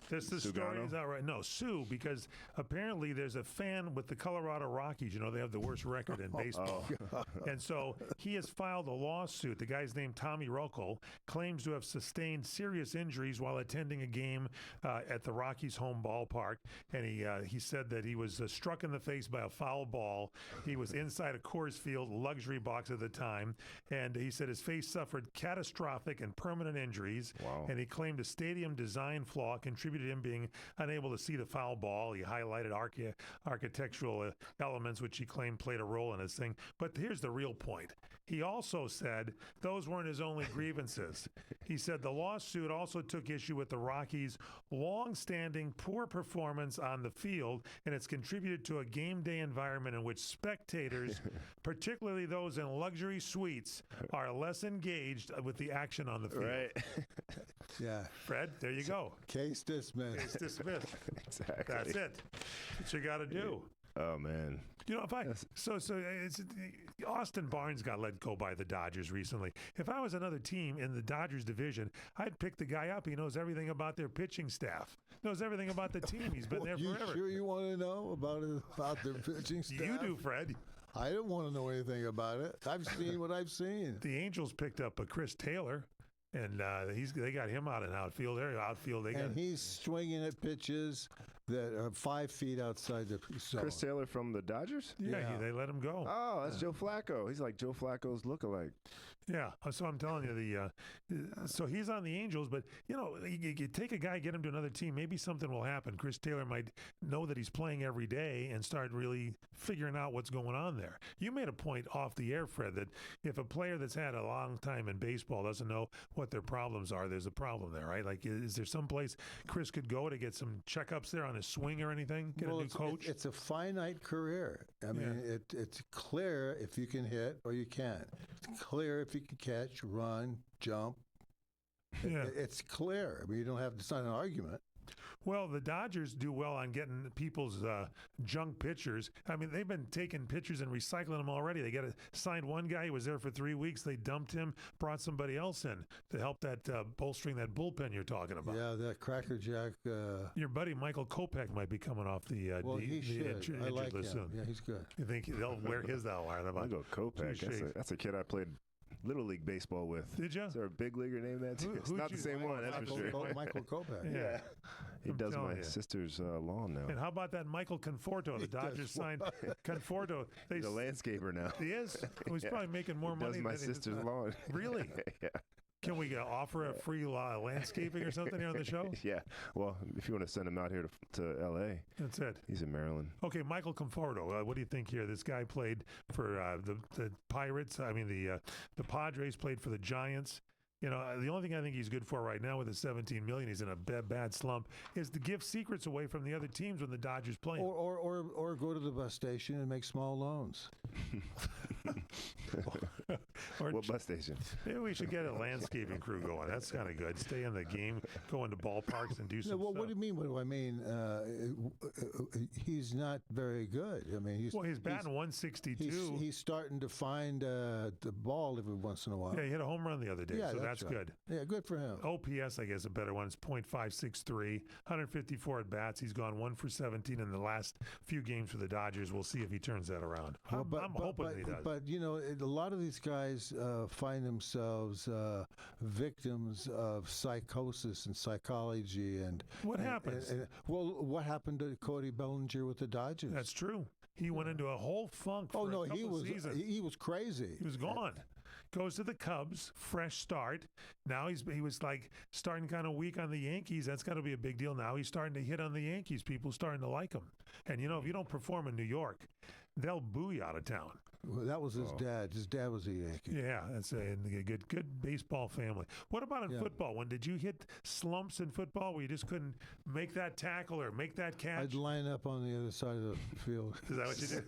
The story is out right. No, Sue, because apparently there's a fan with the Colorado Rockies. They have the worst record in baseball. And so he has filed a lawsuit. The guy's named Tommy Ruckel, claims to have sustained serious injuries while attending a game at the Rockies' home ballpark. And he said that he was struck in the face by a foul ball. He was inside a Coors Field luxury box at the time. And he said his face suffered catastrophic and permanent injuries. Wow. And he claimed a stadium design flaw contributed to him being unable to see the foul ball. He highlighted architectural elements, which he claimed played a role in his thing. But here's the real point. He also said those weren't his only grievances. He said the lawsuit also took issue with the Rockies' long-standing poor performance on the field, and it's contributed to a game day environment in which spectators, particularly those in luxury suites, are less engaged with the action on the field. Right. Yeah. Fred, there you go. Case dismissed. Case dismissed. Exactly. That's it. That's what you got to do. Oh, man. Austin Barnes got let go by the Dodgers recently. If I was another team in the Dodgers division, I'd pick the guy up. He knows everything about their pitching staff. Knows everything about the team. He's been there forever. You sure you want to know about their pitching staff? You do, Fred. I don't want to know anything about it. I've seen what I've seen. The Angels picked up a Chris Taylor. And they got him out in outfield. He's swinging at pitches that are 5 feet outside the zone. Chris Taylor from the Dodgers? Yeah. They let him go. Oh, that's Joe Flacco. He's like Joe Flacco's lookalike. Yeah, so I'm telling you, so he's on the Angels, but you take a guy, get him to another team, maybe something will happen. Chris Taylor might know that he's playing every day and start really figuring out what's going on there. You made a point off the air, Fred, that if a player that's had a long time in baseball doesn't know what their problems are, there's a problem there, right? Like, is there some place Chris could go to get some checkups there on his swing or anything? Get a new coach? It's a finite career. I mean, it's clear if you can hit or you can't. It's clear if you can catch, run, jump. Yeah. It's clear. I mean, it's not an argument. Well, the Dodgers do well on getting people's junk pitchers. I mean, they've been taking pitchers and recycling them already. They signed one guy. He was there for 3 weeks. They dumped him, brought somebody else in to help that bolstering that bullpen you're talking about. Yeah, that crackerjack. Your buddy Michael Kopech might be coming off the he should. I like him. soon. Yeah, he's good. You think they'll wear his out? Michael Kopech. That's a kid I played Little League baseball with. Did you? Is there a big leaguer named that too? It's not the same one, that's for sure. Michael Kopech. Yeah. He does my sister's lawn now. And how about that Michael Conforto? The Dodgers signed Conforto. He's a landscaper now. He is? He's probably making more money than my sister's lawn. Really? Yeah. Can we offer a free landscaping or something here on the show? Yeah. Well, if you want to send him out here to L.A. That's it. He's in Maryland. Okay, Michael Conforto. What do you think here? This guy played for the Pirates. I mean, the Padres, played for the Giants. You know, the only thing I think he's good for right now with the $17 million, he's in a bad slump, is to give secrets away from the other teams when the Dodgers play. Or go to the bus station and make small loans. What bus station? Uh, Maybe we should get a landscaping crew going. That's kind of good. Stay in the game, go into ballparks and do some stuff. What do you mean? What do I mean? He's not very good. I mean, he's batting 162. He's starting to find the ball every once in a while. Yeah, he hit a home run the other day, so that's right. good. Yeah, good for him. OPS, I guess, a better one. It's .563, 154 at bats. He's gone 1 for 17 in the last few games for the Dodgers. We'll see if he turns that around. I'm hoping he does. But you know, a lot of these guys find themselves victims of psychosis and psychology. And what happens? What happened to Cody Bellinger with the Dodgers? That's true. He went into a whole funk. For a couple seasons. He was crazy. He was gone. Goes to the Cubs, fresh start. Now he was like starting kind of weak on the Yankees. That's got to be a big deal. Now he's starting to hit on the Yankees. People starting to like him. And you know, if you don't perform in New York, they'll boo you out of town. Well, that was his dad. His dad was a Yankee. Yeah, that's a good baseball family. What about in football? When did you hit slumps in football where you just couldn't make that tackle or make that catch? I'd line up on the other side of the field. Is that what you did?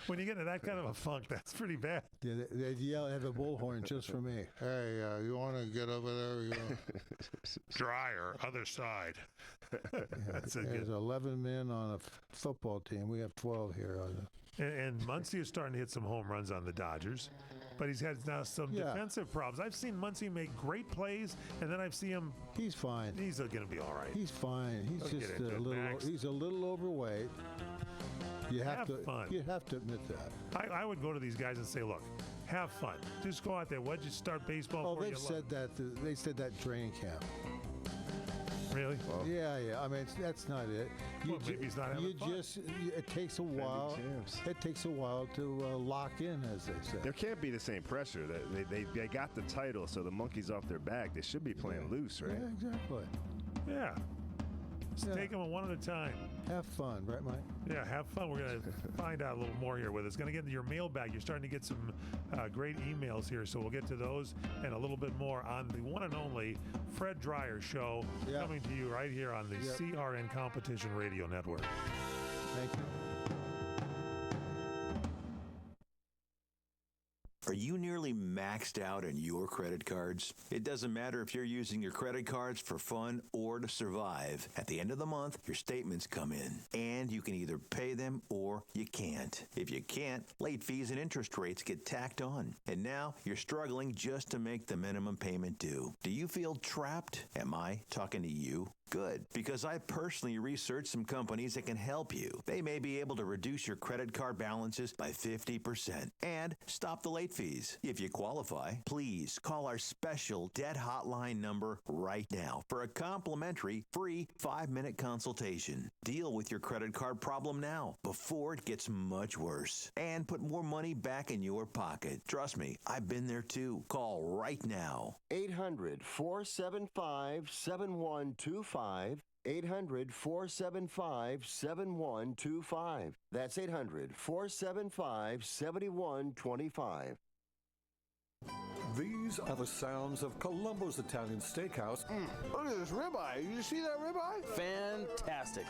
When you get into that kind of a funk, that's pretty bad. Yeah, they'd yell at the bullhorn just for me. Hey, you want to get over there? Dryer, other side. There's 11 men on a football team. We have 12 here. And Muncy is starting to hit some home runs on the Dodgers, but he's had now some defensive problems. I've seen Muncy make great plays, and then I've seen him. He's fine. He's going to be all right. He's fine. He's just a little. He's a little overweight. You have to admit that. I would go to these guys and say, look, have fun. Just go out there. What'd you start baseball for? They've said that. They said that training camp. Really? Well, yeah. I mean, that's not it. Maybe he's not having fun. It takes a while. It takes a while to lock in, as they say. There can't be the same pressure. They got the title, so the monkey's off their back. They should be playing loose, right? Yeah, exactly. Yeah. Just take them one at a time. Have fun, right, Mike? Yeah, have fun. We're going to find out a little more here with us. Going to get into your mailbag. You're starting to get some great emails here, so we'll get to those and a little bit more on the one and only Fred Dryer Show, coming to you right here on the CRN Competition Radio Network. Thank you. Are you nearly maxed out on your credit cards? It doesn't matter if you're using your credit cards for fun or to survive. At the end of the month, your statements come in, and you can either pay them or you can't. If you can't, late fees and interest rates get tacked on. And now you're struggling just to make the minimum payment due. Do you feel trapped? Am I talking to you? Good, because I personally researched some companies that can help you. They may be able to reduce your credit card balances by 50% and stop the late fees. If you qualify, please call our special debt hotline number right now for a complimentary free 5-minute consultation. Deal with your credit card problem now before it gets much worse and put more money back in your pocket. Trust me, I've been there too. Call right now. 800-475-7125. 800-475-7125. That's 800-475-7125. These are the sounds of Colombo's Italian Steakhouse. Look at this ribeye. You see that ribeye? Fantastic.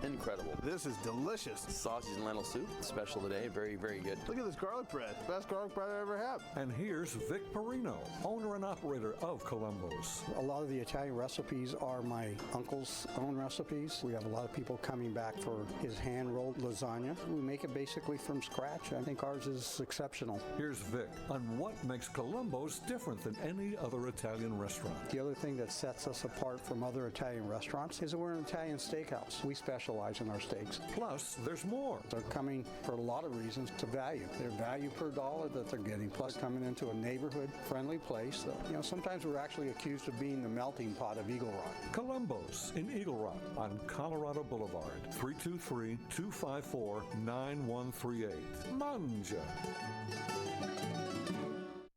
Incredible. This is delicious. Sausage and lentil soup, special today. Very, very good. Look at this garlic bread. Best garlic bread I ever had. And here's Vic Perino, owner and operator of Colombo's. A lot of the Italian recipes are my uncle's own recipes. We have a lot of people coming back for his hand-rolled lasagna. We make it basically from scratch. I think ours is exceptional. Here's Vic on what makes Colombo's different than any other Italian restaurant. The other thing that sets us apart from other Italian restaurants is that we're an Italian steakhouse. We specialize in our steaks. Plus, there's more. They're coming for a lot of reasons to value. Their value per dollar that they're getting, plus coming into a neighborhood-friendly place. Sometimes we're actually accused of being the melting pot of Eagle Rock. Colombo's in Eagle Rock on Colorado Boulevard, 323-254-9138. Manja.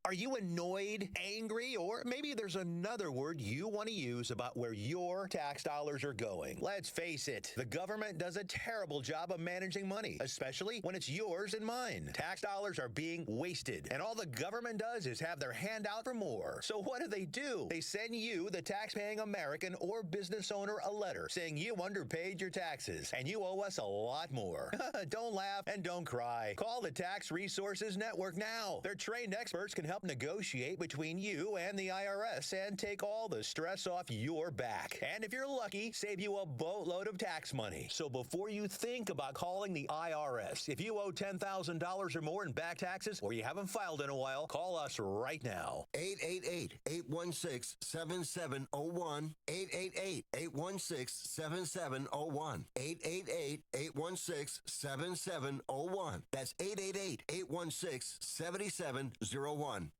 Are you annoyed, angry, or maybe there's another word you want to use about where your tax dollars are going? Let's face it, the government does a terrible job of managing money, especially when it's yours and mine. Tax dollars are being wasted, and all the government does is have their hand out for more. So what do? They send you, the tax-paying American or business owner, a letter saying you underpaid your taxes, and you owe us a lot more. Don't laugh and don't cry. Call the Tax Resources Network now. Their trained experts can help negotiate between you and the IRS and take all the stress off your back. And if you're lucky, save you a boatload of tax money. So before you think about calling the IRS, if you owe $10,000 or more in back taxes or you haven't filed in a while, call us right now. 888-816-7701. 888-816-7701. 888-816-7701. That's 888-816-7701.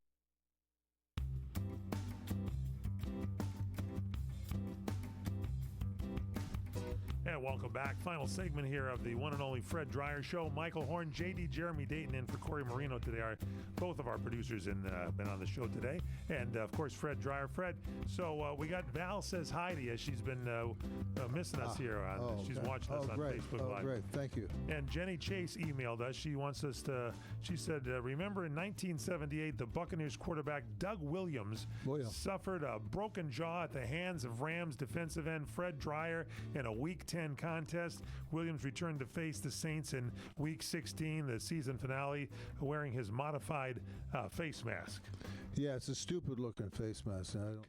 And welcome back. Final segment here of the one and only Fred Dreyer Show. Michael Horn, JD Jeremy Dayton in for Corey Marino today. Both of our producers been on the show today. And, of course, Fred Dreyer. Fred, so we got Val says hi to you. She's been missing us here. She's watching us on Facebook Live. Great. Thank you. And Jenny Chase emailed us. She wants us to, she said, remember in 1978, the Buccaneers quarterback Doug Williams suffered a broken jaw at the hands of Rams defensive end Fred Dreyer in a Week 10 contest. Williams returned to face the Saints in Week 16, the season finale, wearing his modified face mask. Yeah, it's a stupid-looking face mask. I don't.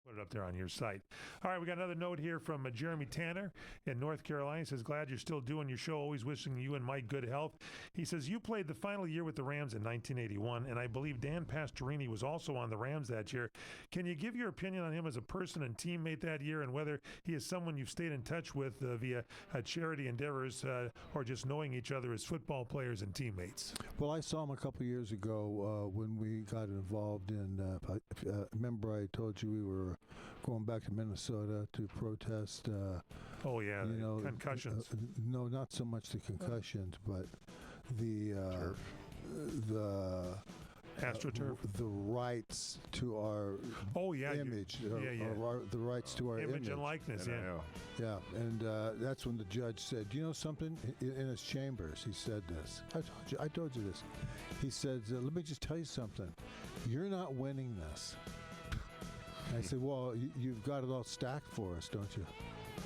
Put it up there on your site. All right, we got another note here from Jeremy Tanner in North Carolina. He says, glad you're still doing your show. Always wishing you and Mike good health. He says, you played the final year with the Rams in 1981, and I believe Dan Pastorini was also on the Rams that year. Can you give your opinion on him as a person and teammate that year, and whether he is someone you've stayed in touch with via charity endeavors or just knowing each other as football players and teammates? Well, I saw him a couple years ago when we got involved in, remember I told you we were going back to Minnesota to protest. Concussions. No, not so much the concussions, but the AstroTurf. The rights to our image. The rights to our image and likeness. Yeah, and that's when the judge said, you know something? In his chambers, he said this. I told you this. He said, let me just tell you something. You're not winning this. I said, well, you've got it all stacked for us, don't you?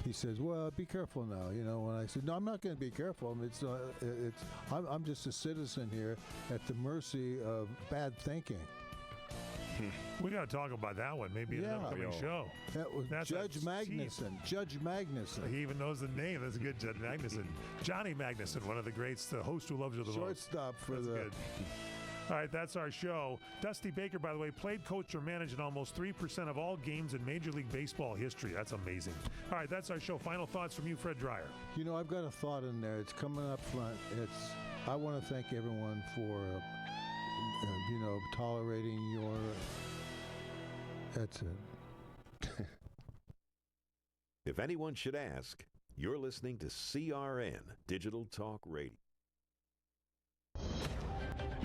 He says, well, be careful now, And I said, no, I'm not going to be careful. I'm just a citizen here at the mercy of bad thinking. We got to talk about that one, maybe in an upcoming show. That's Judge Magnuson. Judge Magnuson. He even knows the name. That's a good Judge Magnuson. Johnny Magnuson, one of the greats, the host who loves you the most. Shortstop for That's good. All right, that's our show. Dusty Baker, by the way, played, coached, or managed in almost 3% of all games in Major League Baseball history. That's amazing. All right, that's our show. Final thoughts from you, Fred Dreyer. I've got a thought in there. It's coming up front. I want to thank everyone for, tolerating your. That's it. If anyone should ask, you're listening to CRN Digital Talk Radio.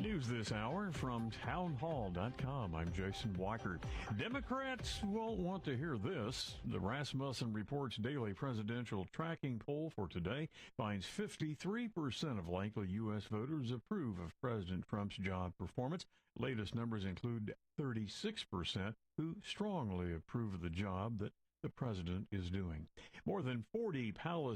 News this hour from townhall.com. I'm Jason Walker. Democrats won't want to hear this. The Rasmussen Reports daily presidential tracking poll for today finds 53% of likely U.S. voters approve of President Trump's job performance. Latest numbers include 36% who strongly approve of the job that the president is doing. More than 40 Palestinians